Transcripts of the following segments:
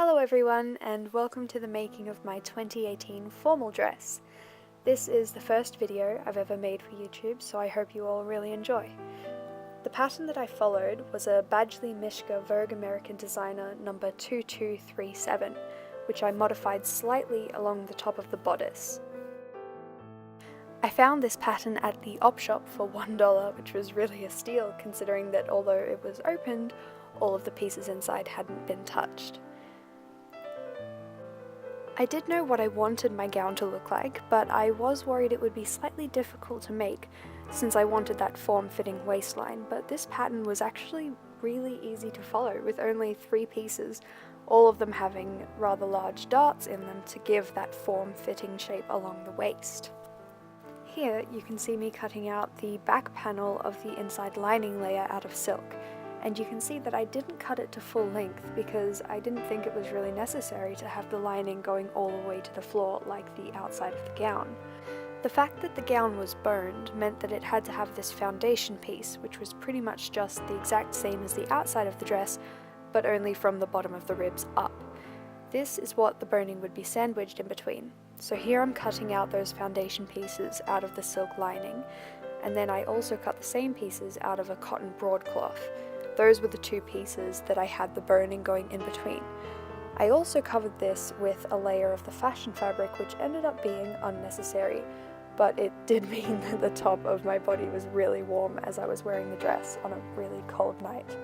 Hello everyone, and welcome to the making of my 2018 formal dress. This is the first video I've ever made for YouTube, so I hope you all really enjoy. The pattern that I followed was a Badgley-Mischka Vogue American Designer number 2237, which I modified slightly along the top of the bodice. I found this pattern at the op shop for $1, which was really a steal considering that although it was opened, all of the pieces inside hadn't been touched. I did know what I wanted my gown to look like, but I was worried it would be slightly difficult to make since I wanted that form-fitting waistline, but this pattern was actually really easy to follow with only 3 pieces, all of them having rather large darts in them to give that form-fitting shape along the waist. Here you can see me cutting out the back panel of the inside lining layer out of silk. And you can see that I didn't cut it to full length because I didn't think it was really necessary to have the lining going all the way to the floor like the outside of the gown. The fact that the gown was burned meant that it had to have this foundation piece, which was pretty much just the exact same as the outside of the dress, but only from the bottom of the ribs up. This is what the burning would be sandwiched in between. So here I'm cutting out those foundation pieces out of the silk lining, and then I also cut the same pieces out of a cotton broadcloth. Those were the 2 pieces that I had the burning going in between. I also covered this with a layer of the fashion fabric, which ended up being unnecessary, but it did mean that the top of my body was really warm as I was wearing the dress on a really cold night.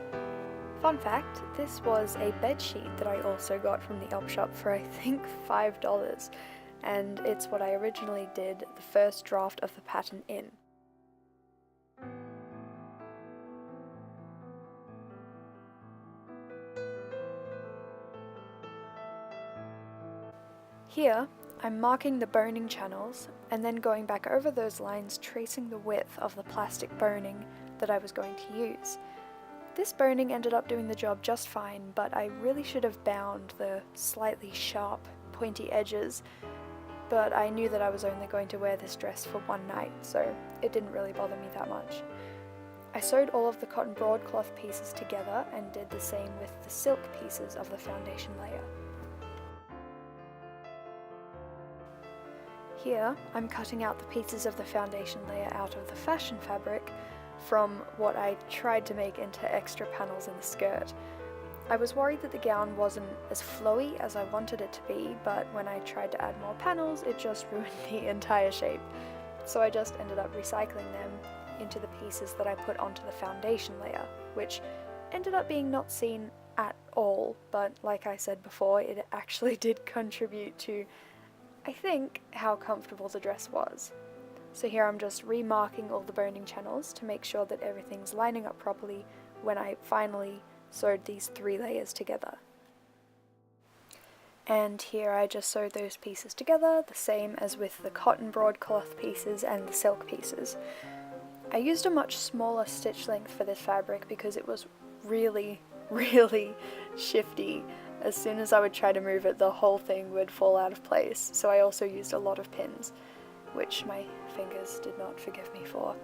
Fun fact, this was a bedsheet that I also got from the op shop for I think $5, and it's what I originally did the first draft of the pattern in. Here, I'm marking the burning channels and then going back over those lines, tracing the width of the plastic burning that I was going to use. This burning ended up doing the job just fine, but I really should have bound the slightly sharp, pointy edges, but I knew that I was only going to wear this dress for one night, so it didn't really bother me that much. I sewed all of the cotton broadcloth pieces together and did the same with the silk pieces of the foundation layer. Here, I'm cutting out the pieces of the foundation layer out of the fashion fabric from what I tried to make into extra panels in the skirt. I was worried that the gown wasn't as flowy as I wanted it to be, but when I tried to add more panels, it just ruined the entire shape. So I just ended up recycling them into the pieces that I put onto the foundation layer, which ended up being not seen at all, but like I said before, it actually did contribute to, I think, how comfortable the dress was. So here I'm just remarking all the burning channels to make sure that everything's lining up properly when I finally sewed these 3 layers together. And here I just sewed those pieces together, the same as with the cotton broadcloth pieces and the silk pieces. I used a much smaller stitch length for this fabric because it was really shifty. As soon as I would try to move it, the whole thing would fall out of place, so I also used a lot of pins, which my fingers did not forgive me for.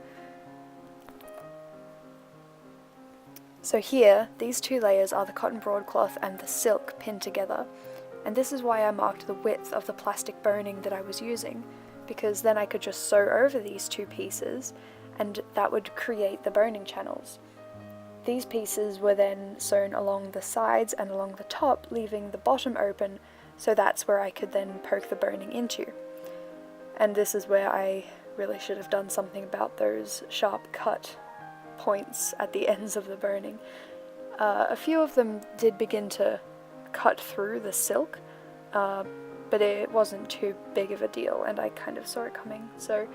So here, these 2 layers are the cotton broadcloth and the silk pinned together, and this is why I marked the width of the plastic burning that I was using, because then I could just sew over these 2 pieces, and that would create the burning channels. These pieces were then sewn along the sides and along the top, leaving the bottom open, so that's where I could then poke the burning into. And this is where I really should have done something about those sharp cut points at the ends of the burning. A few of them did begin to cut through the silk, but it wasn't too big of a deal, and I kind of saw it coming, so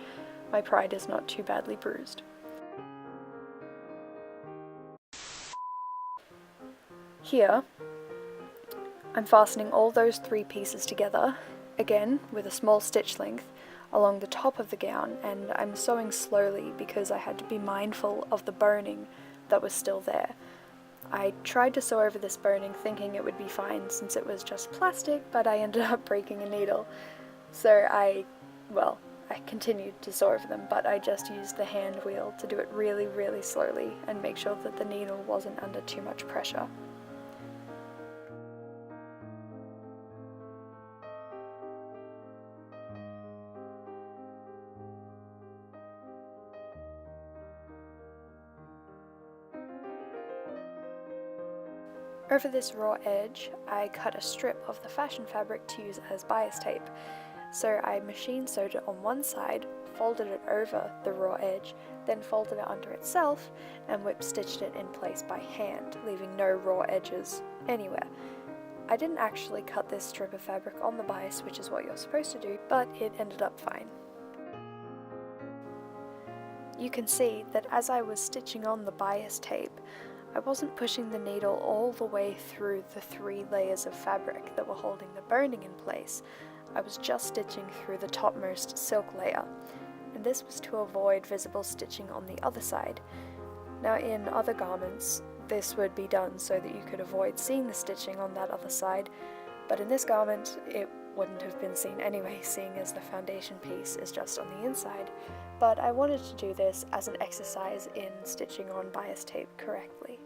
my pride is not too badly bruised. Here, I'm fastening all those 3 pieces together, again with a small stitch length, along the top of the gown, and I'm sewing slowly because I had to be mindful of the burning that was still there. I tried to sew over this burning thinking it would be fine since it was just plastic, but I ended up breaking a needle. So I continued to sew over them, but I just used the hand wheel to do it really slowly and make sure that the needle wasn't under too much pressure. Over this raw edge, I cut a strip of the fashion fabric to use as bias tape. So I machine sewed it on one side, folded it over the raw edge, then folded it under itself and whip stitched it in place by hand, leaving no raw edges anywhere. I didn't actually cut this strip of fabric on the bias, which is what you're supposed to do, but it ended up fine. You can see that as I was stitching on the bias tape, I wasn't pushing the needle all the way through the 3 layers of fabric that were holding the boning in place. I was just stitching through the topmost silk layer, and this was to avoid visible stitching on the other side. Now in other garments, this would be done so that you could avoid seeing the stitching on that other side, but in this garment it wouldn't have been seen anyway, seeing as the foundation piece is just on the inside. But I wanted to do this as an exercise in stitching on bias tape correctly.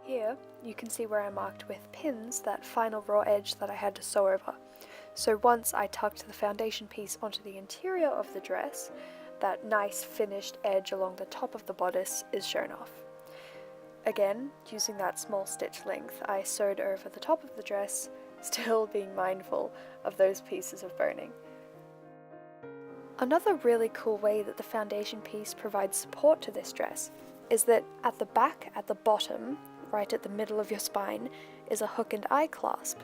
Here, you can see where I marked with pins that final raw edge that I had to sew over. So once I tucked the foundation piece onto the interior of the dress, that nice finished edge along the top of the bodice is shown off. Again, using that small stitch length, I sewed over the top of the dress, still being mindful of those pieces of boning. Another really cool way that the foundation piece provides support to this dress is that at the back, at the bottom, right at the middle of your spine, is a hook and eye clasp.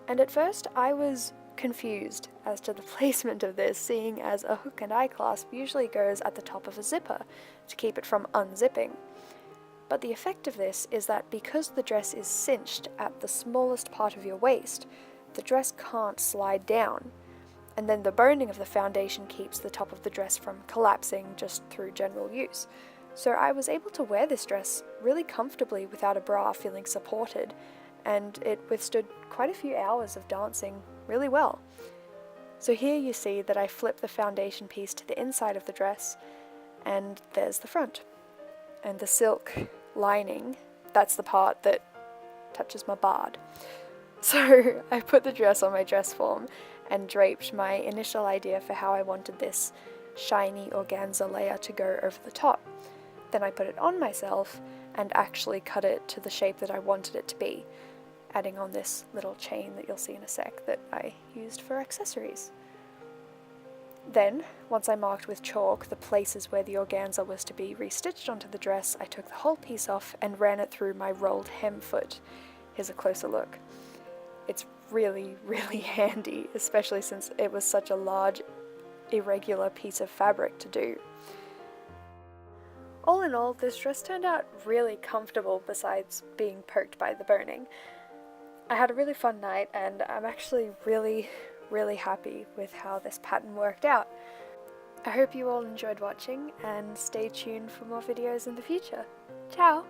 And at first I was confused as to the placement of this, seeing as a hook and eye clasp usually goes at the top of a zipper to keep it from unzipping. But the effect of this is that because the dress is cinched at the smallest part of your waist, the dress can't slide down, and then the boning of the foundation keeps the top of the dress from collapsing just through general use. So I was able to wear this dress really comfortably without a bra, feeling supported, and it withstood quite a few hours of dancing really well. So here you see that I flip the foundation piece to the inside of the dress, and there's the front. And the silk lining, that's the part that touches my bod. So I put the dress on my dress form and draped my initial idea for how I wanted this shiny organza layer to go over the top. Then I put it on myself and actually cut it to the shape that I wanted it to be, adding on this little chain that you'll see in a sec that I used for accessories. Then, once I marked with chalk the places where the organza was to be restitched onto the dress, I took the whole piece off and ran it through my rolled hem foot. Here's a closer look. It's really, really handy, especially since it was such a large, irregular piece of fabric to do. All in all, this dress turned out really comfortable besides being poked by the boning. I had a really fun night, and I'm actually really happy with how this pattern worked out. I hope you all enjoyed watching, and stay tuned for more videos in the future. Ciao!